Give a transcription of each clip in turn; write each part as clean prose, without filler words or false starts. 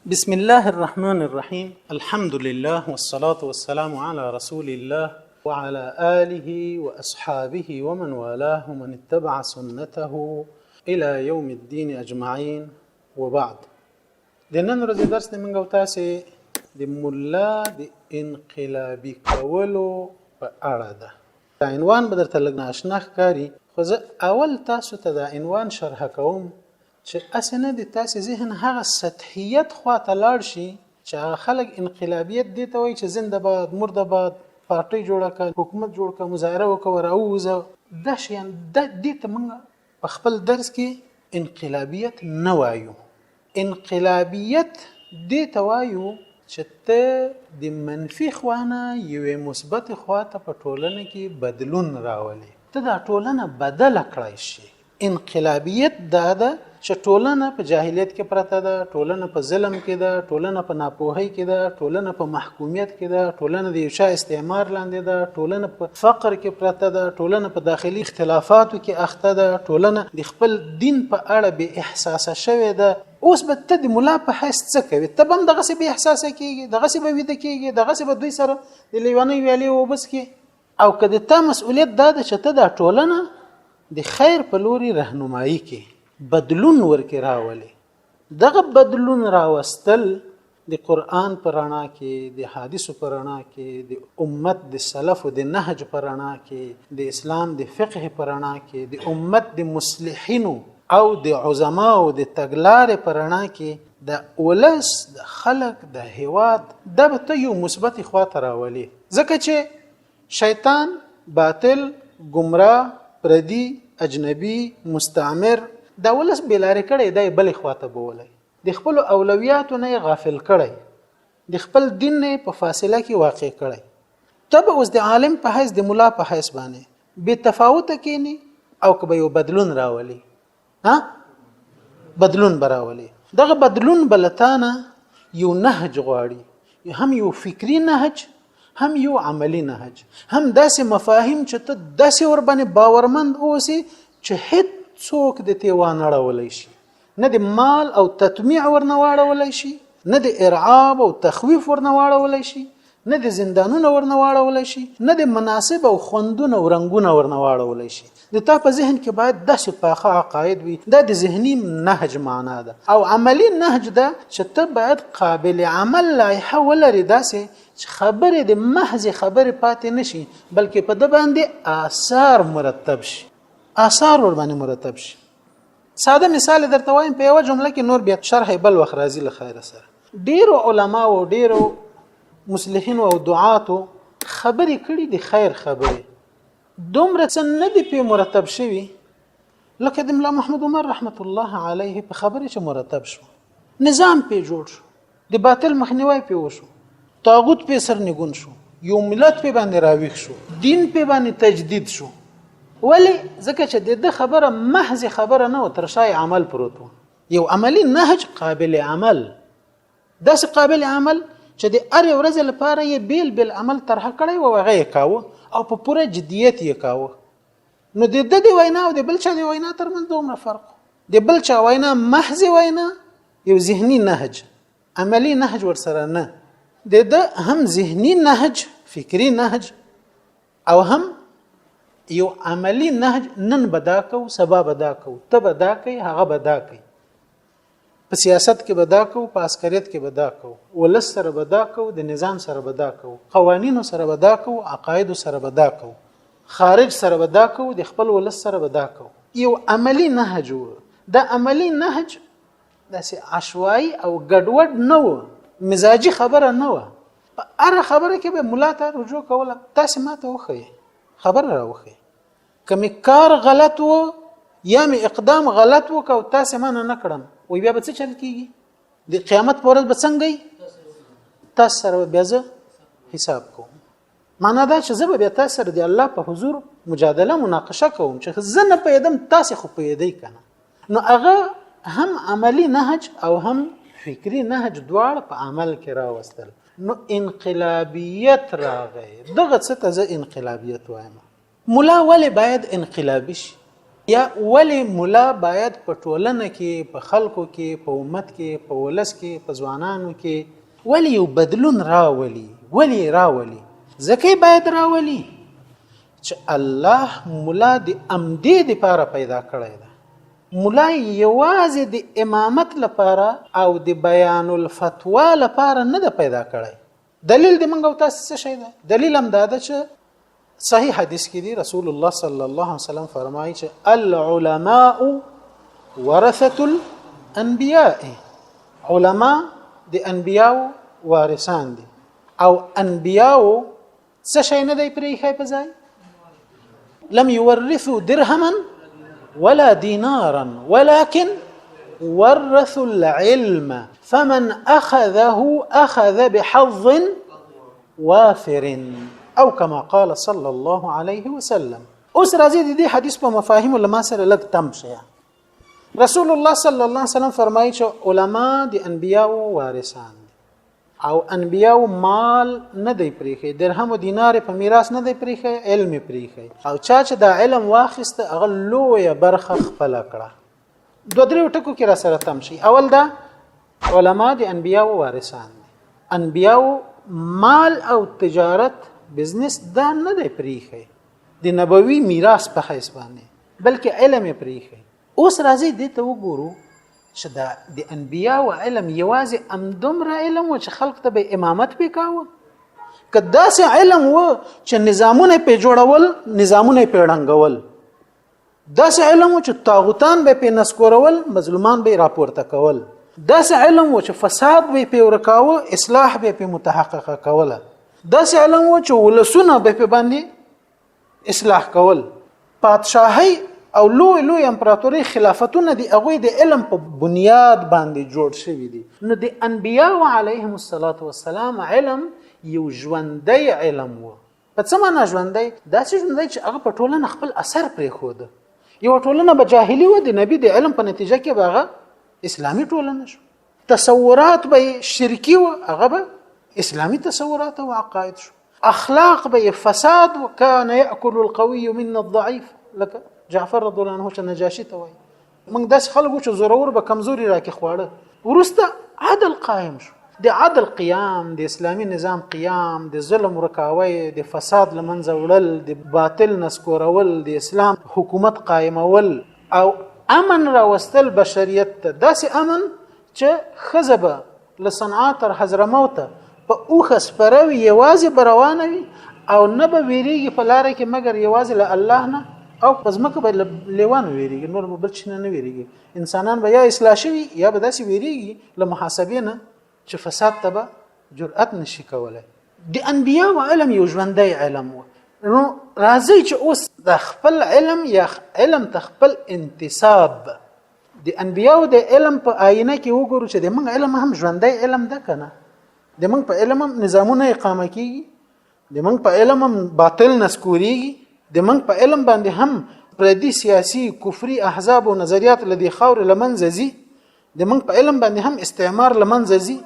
بسم الله الرحمن الرحيم الحمد لله والصلاة والسلام على رسول الله وعلى آله وأصحابه ومن والاه ومن اتبع سنته إلى يوم الدين أجمعين وبعد. د نن ورځې درس د منګو تاسې د مولا د انقلابي کولو په اړه ده. دا عنوان به درته لږ ناشنا ښکاري، خو زه اول تاسو ته دا عنوان شرح کوم چې اسنه د تاسې ذهن هغه سطحیت خواته لاړ شي چې هغه خلک انقلابیت دي ته وایي چې زنده باد مرده باد پارټۍ جوړه کړه، حکومت جوړ کړه، مظاهره وکړه، راووځه. دا شیان دې ته موږ په خپل درس کې انقلابیت نه وایو. انقلابیت دې ته وایو چې ته د منفي خوانه یوې مثبت خواته په ټولنه کې بدلون راولي، ته دا ټولنه بدله کړای شي. انقلابیت دا ده چې ټولنه په جاهلیت کې پرته ده، ټولنه په ظلم کې ده، ټولنه په ناپوهۍ کې ده، ټولنه په محکومیت کې ده، ټولنه د یو شای استعمار لاندې ده، ټولنه په فقر کې پرته ده، ټولنه په داخلي اختلافاتو کې اخته ده، ټولنه د خپل دین په اړه بې احساسه شوې ده. اوس به ته د ملا په حیث څه کوي؟ ته به هم دغسې بې احساسه کېږي، دغسې به ویده کېږي، دغسې به دوی سره د لیوانۍ ویالې وبس کې. او که د تا مسؤلیت دا ده چې ته دا ټولنه د خیر په لوري رهنمایي کې بدلون ورکې راولي. دغه بدلون راوستل د قرآن په رڼا کې، د حدیثو په رڼا کې، د امت د سلفو د نهج په رڼا کې، د اسلام د فقه په رڼا کې، د امت د مصلحینو او د عظماو د تګلارې په رڼا کې د ولس د خلک د هیواد دا به ته یو مثبت خواته راولي. ځکه چې شیطان، باطل، گمراه، پردي، اجنبي، مستعمر دا ولس بلاره کړي، دی بلې خواته بولي، د خپل اولویاتو نه غافل کړي، د خپل دین نه په فاصله کې واقع کړي. ته به اوس د عالم په حیث، د ملا په حیث باندې بې تفاوته کېنی او که به یو بدلون راولي، بدلون به راولي. دغه بدلون بلتانه یو نهج غواړي، هم یو فکری نهج، هم یو عملی نهج، هم داسې مفاهیم چې ته داسې ور باندې باورمند اوسې چې هیڅ څوک د تیوان اړولی شي، نه د مال او تطمیع ورنه واړولی شي، نه د ارعاب او تخویف ورنه واړولی شي، نه د زندانونه ورنه واړولی شي، نه د مناصب او خوندونه او رنګونه ورنه واړولی شي. د تا په ذهن کې باید داسې پاخه عقاید وي. دا د ذهني نهج معنا ده. او عملی نهج ده چې ته باید قابل عمل لایحه ولري، داسې چې خبرې د محض خبرې پاتې نشي، بلکې په ده باندې آثار مرتب شي، آثار ور باندې مرتب شي. ساده مثال درته وایم په یوه جمله کې، نور بیا شرح بل وخت راځي له خیره سره. ډیرو علماو، ډیرو مصلحینو او دعاتو خبرې کړي د خیر خبرې، دومره څه نه دي پې مرتب شوي لکه د ملا محمد عمر رحمت الله علیه په خبرې چې مرتب شو. نظام پې جوړ شو، د باطل مخنیوی پې وشو، طاغوت پې سرنګون شو، یو ملت پې باندې راویښ شو، دین پې باندې تجدید شو. ولی ځکه چې د خبره محض خبره نه و، تر شای عمل پروت و. یو عملی نهج قابل عمل، داسې قابل عمل چې د هرې ورځې لپاره یې بیل بیل عمل طرحه کړی و، هغه یې کاوه او په پوره جدیت یې کاوه. نو د ده د وینا او د بل چا د وینا ترمنځ دومره فرق. د بل چا وینا محض وینا، یو ذهني نهج، عملی نهج ورسره نه. د ده هم ذهني نهج، فکری نهج، او هم یو عملی نهج. نن بدا کو، سبا بدا کو، ته بدا کوي، هغه بدا کوي. په سیاست کې بدا کو، په عسکریت کې بدا کو، ولس سره بدا کو، د نظام سره بدا کو، قوانینو سره بدا کو، عقاید سره بدا کو، خارج سره بدا کو، د خپل ولس سره بدا کو. یو عملی نهج و. دا عملی نهج داسې عشوائي او ګډوډ نه و، مزاجي خبره نه و. په هره خبره کې به ملا ته رجوع کوله، تاسې ماته وښیئ، خبره راوښیئ. که مې کار غلط و یا مې اقدام غلط وکړ او تاسې منع نه کړم، وی بیا به څه چل کېږي؟ د قیامت په ورځ به څنګه وي؟ تاسو سره بیا زه حساب کوم. معنا دا چې زه به بیا تاسو سره د الله په حضور مجادله، مناقشه کوم چې زه نه پوهېدم، تاسې خو پوهېدئ که نه. نو هغه هم عملی نهج او هم فکری نهج دواړه په عمل کې راوستل. نو انقلابیت راغی. دغه څه ته زه انقلابیت وایم. مولا ولې باید انقلابي شي؟ یا ولی مولا باید په ټولنه کې په خلکو کې په امت کې په ولس کې په ځوانانو کې ولی یو بدلون راولي ځکه باید راولي چې الله مولا د امدې لپاره پیدا کړی دی. مولا یوازې د امامت لپاره او د بیان الفتوا لپاره نه ده پیدا کړی. دلیل د منګو تاسو څه شي ده؟ دلیل هم دا ده چې صحیح حدیث کې دی رسول الله صلی الله علیه وسلم فرمایي چې العلماء ورثه الانبیاء، علما د انبیاء وارثان دي او انبیاء څه شي نه دی پرې په ځای لم يورثوا درهما ولا دينارا ولكن ورثوا العلم فمن أخذه أخذ بحظ وافر أو كما قال صلى الله عليه وسلم. اوس راځي د دې حدیث په مفاهیم لما سره لږ تم شي. رسول الله صلی الله علیه وسلم فرمایي چې علما د انبیاء وارثان او انبیاء مال نه دی پریخي، درهم او دینار په میراث نه دی پریخي، علم پریخي او چا چې دا علم واخیسته هغه لویه برخه خپل کړه. دوه درې ټکو کې را سره تم شي. اول دا علما د انبیاء وارثان دي. انبیاء مال او تجارت بزنس دا نه دی پریخي د نبوي میراث په حساب باندې بلکې علم پریخي. اوس راځي دې ته وګورو چې دا د انبیاء او علم یوازې امدمره علم و چې خلق ته به امامت وکاوه. که داسې علم و چې نظامونه په جوړول، نظامونه په ړنګول، داسې علم و چې طاغوتان به په نسکورول، مظلومان به راپورته کول، داسې علم و چې فساد به په ورکاوه، اصلاح به په متحققه کوله، داسې علم و چې ولسونه به په باندې اصلاح کول، پادشاهي او لوی امپراتوري خلافتونه دي هغه د علم په بنیاد باندې جوړ شوی دي. نو د انبیاء علیهم السلام علم یو ژوندۍ علم و. په څه معنی ژوندۍ؟ داسې ژوندۍ چې هغه په ټولنه خپل اثر پرېښود. یو ټولنه به جاهلی و، د نبی د علم په نتیجه کې به هغه اسلامي ټولنه شو. تصورات به شرکی و، هغه به اسلامي تصورات او عقاید شو. اخلاق به فساد و كان ياكل القوي من الضعيف لکه جعفر رضی الله عنه چې نجاشي ته وایي موږ داس خلکو چې زورور به کمزوري راکې خواړه. ورسته عدل قائم شو. د عدل قیام، د اسلامی نظام قیام، د ظلم رکاوی، د فساد لمنځه وړل، د باطل نسکورول، د اسلام حکومت قائمول او امن راوستل بشریت ته. داسې امن چې خزبه لصنعا تر حضرموت په اوخه سپروي یوازې بروانوي او نه به ویریږي په لار کې مگر یوازې له الله نه او پزمکه به لیوان ویریږي، نور به بل څه نه ویریږي. انسانان به یا اصلاح شوي یا به داسې ویریږي له محاسبې نه چې فساد ته به جرأت نشي کولای. د انبیاء او علم یو ژوندی علم و. نو راځي چې اوس د خپل علم یا علم تخپل انتصاب د انبیاء او د علم په آینه کې وګورو چې د موږ علم هم ژوندی علم ده کنه. د موږ په علم هم نظامونه اقامه کیږي، د موږ په علم هم باطل نسکوريږي، د موږ په علم باندې هم پردي سیاسي کفري احزاب او نظریات لدی خور لمنځ زی، د موږ په علم باندې هم استعمار لمنځ زی،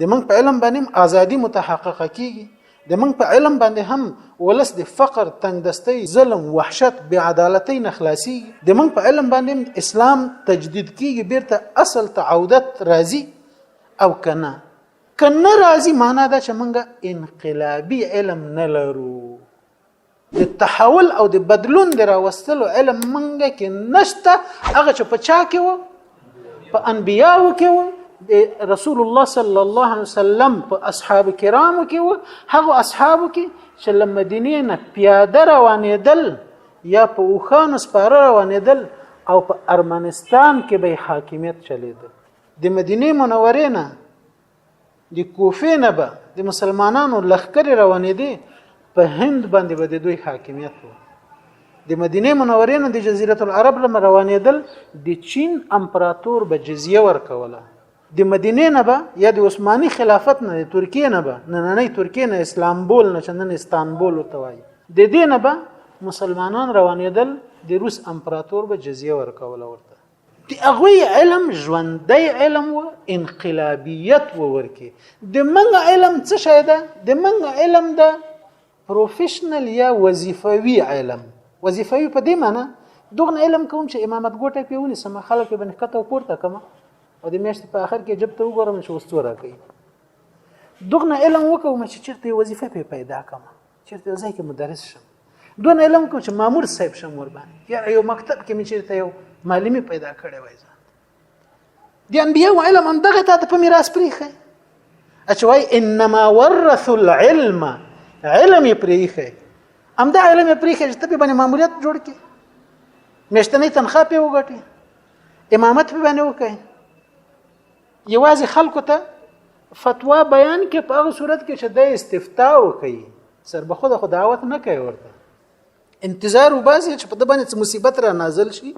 د موږ په علم باندې هم ازادي متحققه کیږي، د موږ په علم باندې هم ولس د فقر، تنگدستی، ظلم، وحشت، بې عدالتۍ نه خلاصيږي، د موږ په علم باندې اسلام تجدید کیږي، بیرته اصل تعودت راځي او کنه راځي. معنا دا چې موږ انقلابي علم نه لرو، د تحول او د بدلون د راوستلو علم موږ کې نشته. هغه چې په چا کې و، په انبیاو کې و، د رسول الله صلی الله علیه وسلم په اصحاب کرامو کې و، هغه اصحابو کې چې له مدینې نه پیاده روانېدل یا په اوښانو سپاره روانېدل او په ارمنستان کې به حاکمیت چلیده. د مدینې منورې نه د کوفې نه به د مسلمانانو لښکرې روانېدې، په هند باندې به د دوی حاکمیت و. د مدینې منورې نه د جزیرة العرب لم روانېدل، د چین امپراتور به جزیه ورکوله. د مدینې نه به یا د عثماني خلافت نه، د ترکیې نه به، نننۍ ترکیې نه، اسلامبول نه چې نن استانبول ورته وایي، د دې نه به مسلمانان روانېدل، د روس امپراتور به جزیه ورکوله ورته. د هغوی علم ژوندی علم و، انقلابیت و ورکی. د موږ علم څه شی ده؟ د موږ علم ده پروفیشنل یا وظیفوي علم. وظیفوي په دې معنی دغه علم کوم چې امامت ګوټه پیونی سم خلک به نکته پورته کما او د میاشت په اخر کې جب ته وګورم چې وستوره کوي دغه علم وکوم چې چیرته وظیفه پیدا کما چیرته ځای کې مدرس شم دغه علم کوم چې مامور صاحب شم ور باندې یا یو مکتب کې مې چیرته یو معلمي پیدا کړې وای ځان دي انبیاء علم هم دغه ته په میراث پریخه اچوي انما ورثوا العلم علم پریخه هم دا علم پریخه چې ته باندې ماموریت جوړ کې مشتنی تنخواه په وګټي امامت په باندې وکړي یوازې خلکو ته فتوا بیان کې په هغه صورت کې چې د استفتاء وکړي سر به خود دعوت نه کوي ورته انتظار وباسي چې په د باندې مصیبت را نازل شي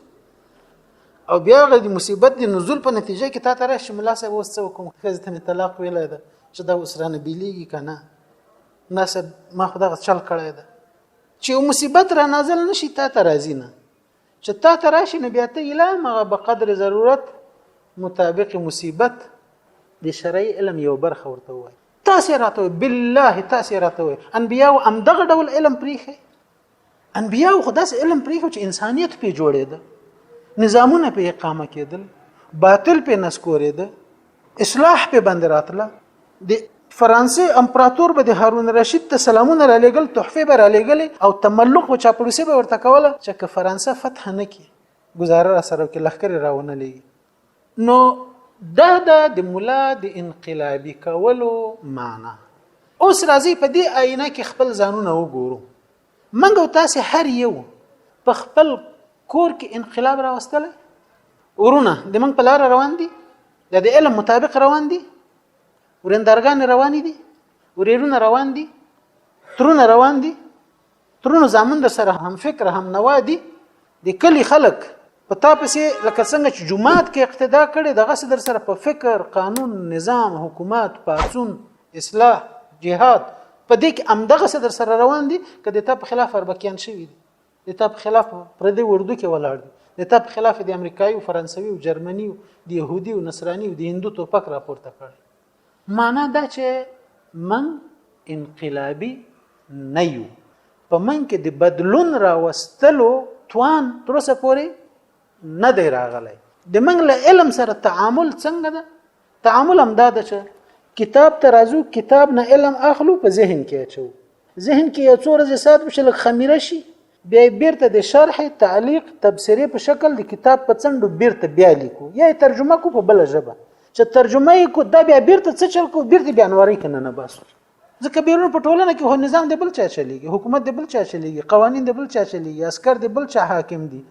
او بیا غو د مصیبت د نزول په نتیجه کې تا ته راشي ملا صاحب وسو کوم خزه ته طلاق ویلای ده چې دا وسرانه بیلیږي کنه ناسب ما خدای چل کړی ده چې مصیبت را نازل نشي تا ته راځي نه چې تا ته راشي نه بیا ته اله مغه په قدر ضرورت مطابق مصیبت د شرعي علم یو برخه ورته وای تاسو راته بالله تاسو راته وای انبیاء هم دغه ډول علم پریخه انبیاء خداس علم پریخه چې انسانیت په جوړېده نظامونه په اقامه کېدل باطل په نسکورېده اصلاح په باندې راتله د فرانسې امپراتور به د هارون رشید ته سلامونه را لېګل تحفه به را لېګل او تملق او چاپلوسي به ورته کوله چې که فرانسه فتح نه کی گزاره را سره کې لخر راونه لګي نو دا د مولا د انقلابي کولو معنا اوس راځي په دې آینه کې خپل ځانونه وګورو منګو تاسو هر یو په خپل کور کې انقلاب راوستل ورونه د منګ په لار روان دي د علم مطابق روان دي ورندرګان روان دي ورېرونه روان دي ترونه روان دي ترونه زامن در سره هم فکر هم نوادي د کلی خلک په تاسو لکه څنګه چې جماعت کې اقتدا کړي دغه در سره په فکر قانون نظام حکومت پاتون اصلاح جهاد په دې کې امدغه در سره روان دي کله ته په خلاف اربکیان شوی دي د ته په خلاف پردي وردو کې ولاړ دي د ته په خلاف د امریکایي او فرانسوي او جرمني او د يهودي او نصراني او د هندو توپک راپورته کړي معنا دا چې من انقلابي نه یو په من کې د بدلون راوستلو توان تر اوسه پورې نه دی راغلی د من له علم سره تعامل څنګه ده تعامل هم دا ده چې کتاب ته راځو کتاب نه علم اخلو په ذهن کې اچو ذهن کې یو څو ورځې سات بشل خمیره شي بیا بیرته د شرح تعلیق تبصره په شکل د کتاب په څنډو بیرته بیا لیکو یا ترجمه کو په بل ژبه چې ترجمه یې کو دا بیا بیرته څه چل کو بیرته بیانواري کنه نه باسو ځکه بیرون په ټولنه کې هو نظام د بل چا چلیږي حکومت د بل چا چلیږي قوانین د بل چا چلیږي عسكر د بل چا حاکم دي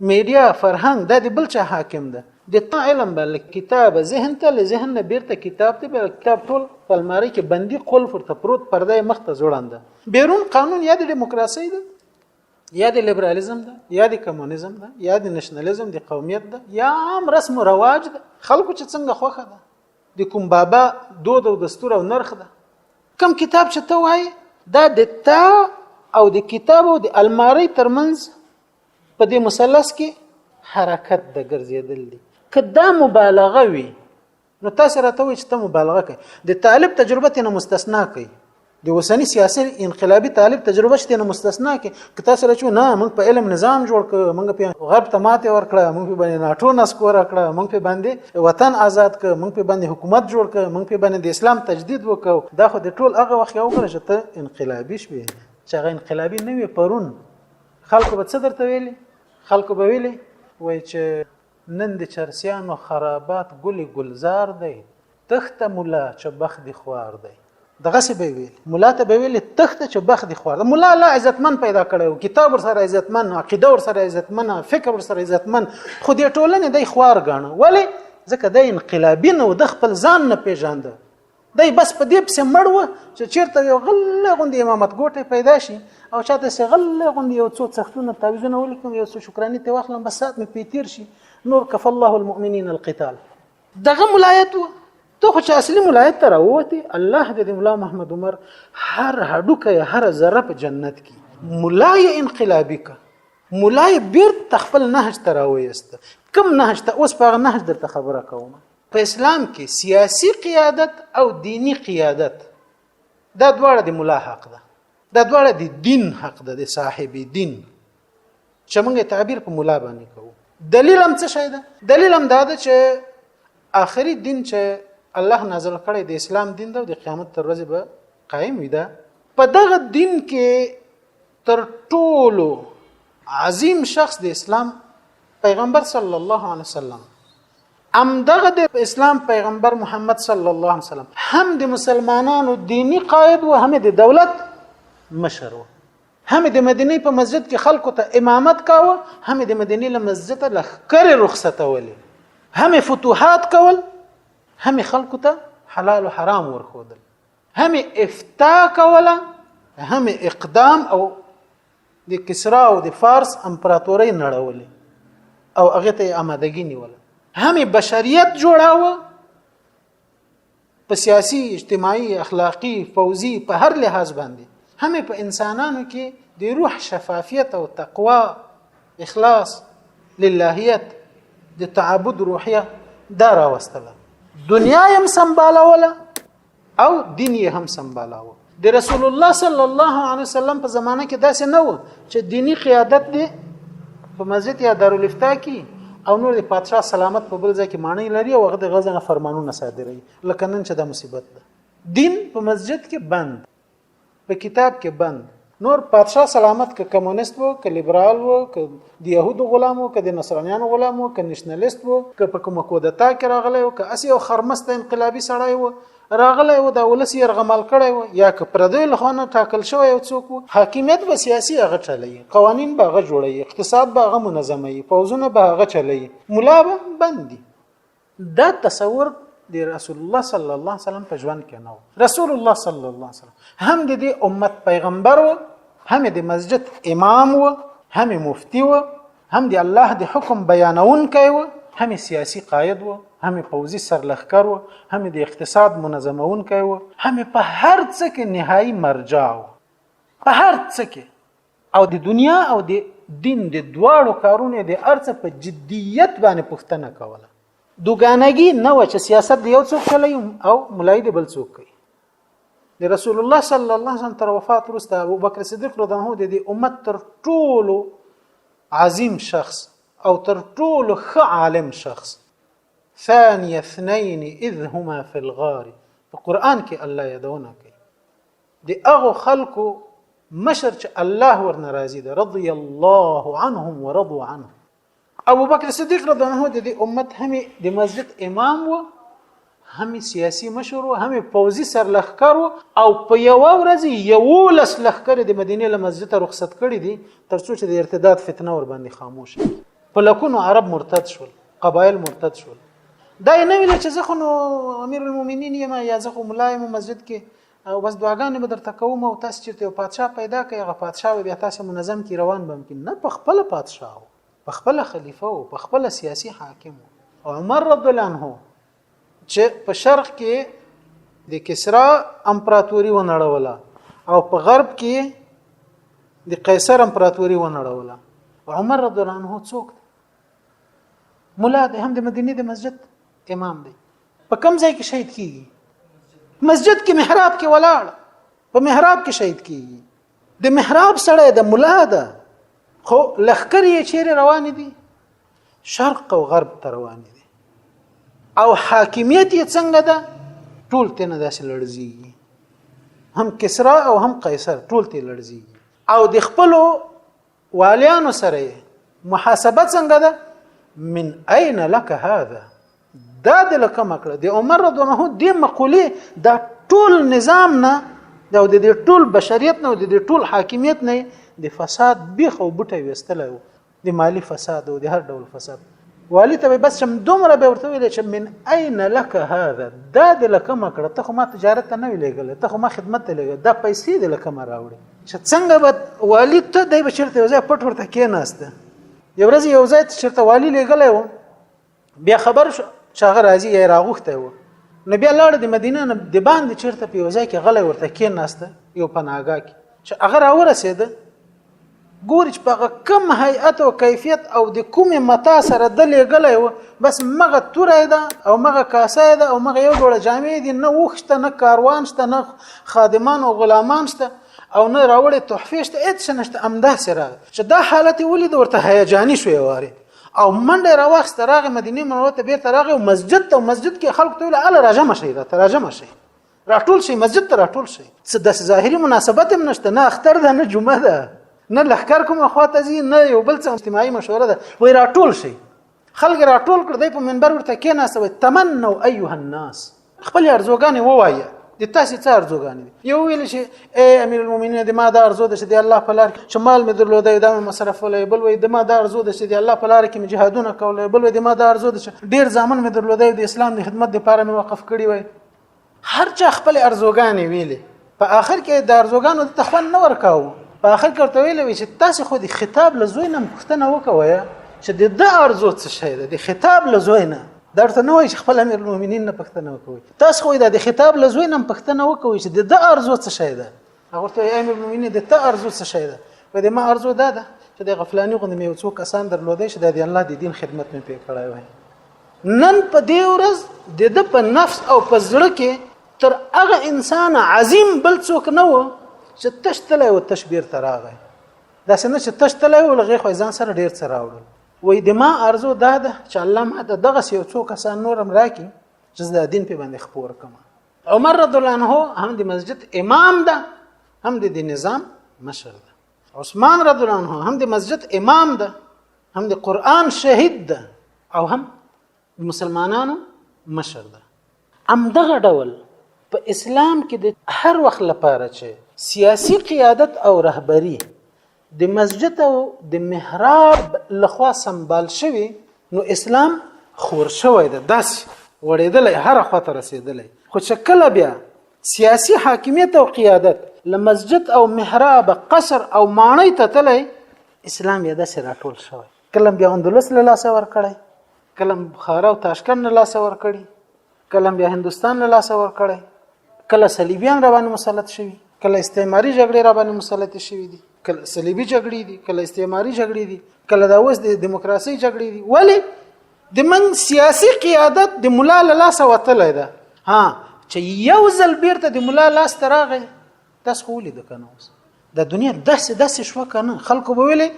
میډیا فرهنګ د بل چا حاکم ده د تا علم بل کتاب ذهن ته له ذهن نه بیرته کتاب ته به کتاب ټول پلماری کې بندي قلف ورته پروت پرده مخته جوړانده بیرون قانون یا د دیموکراسي ده یا د لیبرالیزم ده یا د کمونیزم ده یا د نشنالیزم د قومیت ده یا عام رسم او رواج ده خلکو چې څنګه خوخه ده د کوم بابا دود او دستور او نرخ ده کم کتاب چې ته وای دا د تا او د کتاب او د الماری ترمنځ په دې مثلث کې حرکت د ګرځیدل دي کدا مبالغه وي نو تاسو راته وایئ چې ته مبالغه کوي د طالب تجربه نه مستثنا کوي د وسنی سیاسي انقلابي طالب تجربه شته نه مستثنا کوي که تاسو راځو نه موږ په علم نظام جوړ کړ موږ په غرب ته ماته ورکړه موږ په باندې ناټو نسکور کړه موږ په باندې وطن آزاد کړ موږ په باندې حکومت جوړ کړ موږ په باندې د اسلام تجدید وکړو دا خو د ټول هغه وخت یو کړ چې ته انقلابي شوې چې هغه انقلابي نه وي پرون خلکو به څه درته ویلي خلکو به ویلي وای چې نن د چرسیانو خرابات ګلي ګلزار دی تخته مولا چې بخ دی خوار دی دغه څه به ویل مولا ته به ویل تخته چې بخ دی خوار مولا لا عزتمن پیدا کړو کتاب ور سره عزتمن عقیده ور سره عزتمن فکر ور سره عزتمن خو دې ټولنه دی خوار غاڼه ولی ځکه د انقلابي نو د خپل ځان نه پیژانده دی بس په دې پسې مړ و چې چیرته یو غل غوندي امامت ګوټه پیدا شي او چاته سه غل غوندي یو څو څختونه تعویذونه ولیکم یو څو شکرانه ته واخلم بس سات مې پیتیر شي نور کف الله المؤمنین القتال دغه ملایت ته خو چې اصلي ملایت تر وته الله د مولا محمد عمر هر هډوکه هر ذره په جنت کې مولای انقلابی کا مولای بیر تخپل نهج تراويست کم نهج ته اوس په نهج درته خبره کوم په اسلام کې سیاسی قیادت او دینی قیادت دا دواړه د مولا حق ده دا دواړه د دین حق ده د صاحب دین چې موږ تعبیر په مولا باندې کوو. دلیل هم څه شی ده؟ دلیل هم دا ده چې آخري دین چې الله نازل کړی د اسلام دین ده او د قیامت تر ورځې به قائم وي. ده په دغه دین کې تر ټولو عظیم شخص د اسلام پیغمبر صلی الله علیه وسلم، ام دغه د اسلام پیغمبر محمد صلی الله علیه وسلم هم د مسلمانانو دینی قائد و، هم د دولت مشر و، هم د مدینه په مسجد کې خلکو ته امامت کاوه، هم د مدینه له مسجد ته لخر رخصتولې، هم فتوحات کول، هم خلکو ته حلال او حرام ورخودل، هم افتاء کوله، هم اقدام او د کسرا او د فارس امپراتوري نړولې او هغه ته آمادګي نیوله، هم بشریت جوړاوه په سیاسي، اجتماعي، اخلاقی، فوزي، په هر لحاظ باندې، هم په انسانانو کې د روح شفافیت او تقوا، اخلاص، للهیت، د تعبد روحیه دا راوستله. دنیا هم سنبالوله او دین یې هم سنبالوه. د رسول الله صلی الله علیه وسلم په زمانه کې داسې نه و چې دینی قیادت دی په مسجد یا دارالافتاء کې او نور د پادشاه سلامت په بل ځای کې معنی لري او هغه د غزنه فرمانونه صادروي. لکه نن چې دا مصیبت ده، دین په مسجد کې بند، په کتاب کې بند. نور پادشاه سلامت که کمونیست وو، که لیبرال وو، که د يهودو غلام وو، که د نصرانیانو غلام وو، که نېشنلیست وو، که په کومه کودتا کې راغلی وو، که اسی او خرمسته انقلابي سړی وو راغلی وو، د ولس یرغمل کړی وو، یا که پردوی لخوا ټاکل شوی او څوک وو، حاکمیت به سیاسي هغه چلوي، قوانین به هغه جوړوي، اقتصاد به هغه منظموي، فوزونه به هغه چلوي، ملا به بندي. دا تصور د رسول الله صلی الله علیه وسلم په ژوند کې نه و. رسول الله صلی الله علیه وسلم هم د دې امت پیغمبر و، هم د مسجد امام و، هم مفتی و، هم د الله د حکم بیانونکی و، هم سیاسی قائد و، هم فوزي سرلښکر و، هم د اقتصاد منظمونکی و، هم په هر څه کې نهایی مرجع و، په هر څه کې. او د دنیا او د دین د دواړو کارونه د ارڅ په جدیت باندې پوښتنه کوله. دوګانګي نه و چې سیاست د یو څوک چلوي او ملای د بل څوک کوي. د رسول الله صلی الله علیه وسلم تر وفات وروسته ابوبکر صدیق رضی الله عنه د امت تر ټولو عظیم شخص او تر ټولو ښه عالم شخص، ثاني اثنين اذ هما في الغار، په قران کې الله یادونه کوي د هغه خلکو مشر چې الله ورنه راضي ده، رضی الله عنهم ورضوا عنه. ابو بکر صدیق رضی الله عنه د امت هم د مسجد امام و، هم سیاسی مشر و، هم فوزي سرلښکر و، او په یو ورځ یو لس لښکر د مدینه له مسجد ته رخصت کړي دي ترڅو چې د ارتداد فتنه ور باندې خاموش شي. په لکونو عرب مرتد شول، قبایل مرتد شول. دا نه ویل چې زه خو امیر المؤمنین یم یا زه خو ملایم مسجد کې او بس دعاګانې به درته کوم او تاسو چیرته یو پادشاه پیدا کړئ، هغه پادشاه بیا تاسو منظم کی روان به ممکن نه. په خپل پادشاه، په خپل خلیفہ او په خپل سیاسي حاکم او عمر رضی الله عنه چې په شرق کې د کسرا امپراتوري ونړوله او په غرب کې د قیصر امپراتوري ونړوله. عمر رضی الله عنه څوک؟ مولا دی، هم د مدینه د مسجد امام دی. په کوم ځای کې شهید کیږي؟ مسجد کې محراب کې ولاړ، په محراب کې شهید کیږي. د محراب سره د مولا ده، خو لخر یې چیرې روان دي؟ شرق او غرب ته روان دي. او حاکمیت یې څنګه ده؟ ټول ته نه داسې لړزيږي، هم کسرا او هم قیصر ټول ته لړزيږي. او د خپل والیانو سره محاسبه څنګه ده؟ من اين لك هذا؟ دا د لکه مکړه د عمر رضی الله عنه د مقوله دا ټول نظام نه، دا د ټول بشریت نه، د ټول حاکمیت نه د فساد بیخ او بټي وستلو، د مالی فساد او د هر ډول فساد. والی ته بس شم دومره به ورته ویل چې من اين لك هذا؟ دا د لکه مکړه، ته خو ما تجارت ته نه ویلګل، ته خو ما خدمت ته لګل، دا پیسې د لکه ما راوړي. چې څنګه به والی ته دای بشرته یو ځای پټ ورته کې نهسته. یو ورځ یو ځای چرته والی لګلې و، بیا خبر شو چې هغه راځي یې راغوخته و، نو بیا لاړ د مدینه نه د باندې چرته په یو ځای کې غلې ورته کې نهسته یو پناهګاه کې. چې هغه راورسېده ګوري چې په کم هيئت او کیفیت او د کومه متا سره د لګلې و، بس مغه تورې ده او مغه کاسه ده او مغه یو ډول جامې دي، نه وښته، نه کاروان شته، نه خادمان او غلامان شته، او نه راوړې تحفې شته هېڅ نشته همداسې راغی چې دا حالت یې ولید ورته هیجاني شو یې وارې او منډه یې راواخیسته راغی مدینې منورې ته بېرته راغی او مسجد ته مسجد کې خلکو ته ویل هله راجمع شئ راته راجمع شئ راټول شئ مسجد ته راټول شئ څه داسې ظاهري مناسبت هم نشته نه اختر ده نه جمعه ده نه لښکر کومه خوا ته ځي نه یو بل څه اجتماعي مشوره ده وایي راټول شئ خلک راټول کړ دی په منبر ورته کېناسته وایي تمنوا ایها الناس خپلې ارزوګانې ووایه د تاسې څه ارزوګانې دي یو ویل چې ای امیر المؤمنین د ما دا ارزو ده چې د الله په لار کې چې مال مې درلودی دا مې مصرفولی بل وایي د ما دا ارزو ده چې د الله په لار کې مې جهادونه کولی بل وایي د ما دا ارزو ده چې ډېر زامن مې درلودی د اسلام د خدمت دپاره مې وقف کړي وای هر چا خپلې ارزوګانې ویلې په آخر کې د ارزوګانو دته خوند نه ورکاوه په آخر کې ورته ویلی وي چې تاسې خو د خطاب له زوی نه پوښتنه وکوئ چې د ده ارزو څه شی ده د خطاب له زوی نه دا ورته نه وایي چې خپل امیر المؤمنین نه پوښتنه وکوئ تاسو خو د خطاب له زوی نه پوښتنه وکوئ چې د ده ارزو څه شی ده هغه ورته وایي امیر المؤمنین د ته ارزو څه شی ده وایي د ما ارزو دا ده چې د غفلاني غوندې مې یو څو کسان درلودی چې د الله د دین خدمت مې پرې کړی وای نن په دې ورځ د ده په نفس او په زړه کې تر هغه انسان عظیم بل څوک نه و چې تش تلی و تش بیرته راغی داسې نه چې تش تلی و له هغې خو یې ځان سره ډېر څه راوړل وایي د ما ارزو دا ده چې الله ماته دغسې یو څو کسان نور هم راکړي چې زه د دین پې باندې خپور کړم عمر رضی الله عنه هم د مسجد امام ده هم د نظام مشر ده عثمان رضی الله عنه هم د مسجد امام ده هم د قرآن شهید ده او هم د مسلمانانو مشر ده همدغه ډول په اسلام کې د هر وخت لپاره چې سیاسي قیادت او رهبري د مسجد او د محراب لخوا سنبال شوی نو اسلام خور شوی ده داسې وړېدلی هره خوا ته رسېدلی خو چې کله بیا سیاسي حاکمیت او قیادت له مسجد او محراب قصر او ماڼۍ ته تلی اسلام یې داسې راټول شوی کله بیا اندلس له لاسه ورکړی کله بخارا او تاشکند له لاسه ورکړي کله بیا هندوستان له لاسه ورکړی کله صلیبیان را باندې مسلط شوي کله استعماري جګړې را باندې مسلط شوي دي کله صلیبي جګړې دي کله استعماري جګړې دي کله دا اوس د دیموکراسي جګړې دي ولی د من سیاسي قیادت د مولا له لاسه وتلی ده ها چې یو ځل بیرته د مولا لاس ته راغی تاسو خو ولیده که نه اوس د دنیا داسې شوه که نه خلکو به ویلې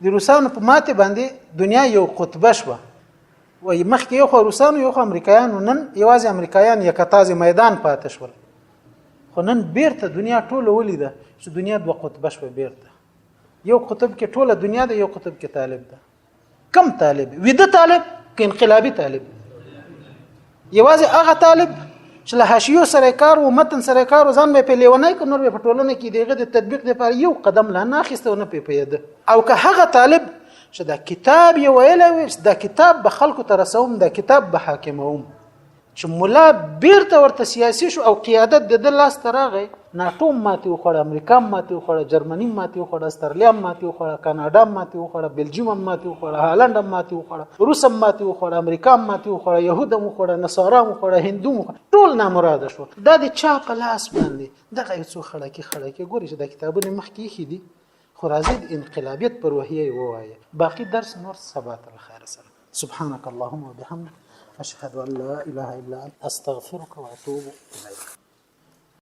د روسانو په ماتې باندې دنیا یو قطبه شوه وایي مخکې یو خو روسانو یو خو امریکایانو نن یوازې امریکایان یکتازې میدان پاتې شول خو نن بیرته دنیا ټوله ولیده چې دنیا دوه قطبه شوه بیرته یو قطب کې ټوله دنیا ده یو قطب کې طالب ده کم طالب ویده طالب که انقلابي طالب یوازې هغه طالب چې له حاشیو سره کار و متن سره کار و ځان به په لیونی که نور به په ټولنه کې دغه د تطبیق لپاره یو قدم لا نه اخیسته او نه پې پوهېده او که هغه طالب چې دا کتاب یې ویلی وي چې دا کتاب به خلکو ته رسوم دا کتاب به حاکموم چې ملا بیرته ورته سیاسي شو او قیادت د ده لاس ته راغی ناټو ماتې وخوړه امریکا ماتې وخوړه جرمني ماتې وخوړه استرالیا ماتې وخوړه کاناډا ماتې وخوړه بلجیم ماتې وخوړه هالند ماتې وخوړه روس ماتې وخوړه امریکا ماتې وخوړه یهود وخوړه نصارا وخوړه هندو وخوړه ټول نامراده شو دا د چا په لاس باندې دغه یو څو خړکې ګوري چې دا کتابونه مخکې ایښي دي خو راځي د انقلابیت پر وحیه یې ووایه باقي درس نور سبا ته الخیر سره سبحانك اللهم وبحمدك أشهد أن لا إله إلا أنت أستغفرك وأتوب إليك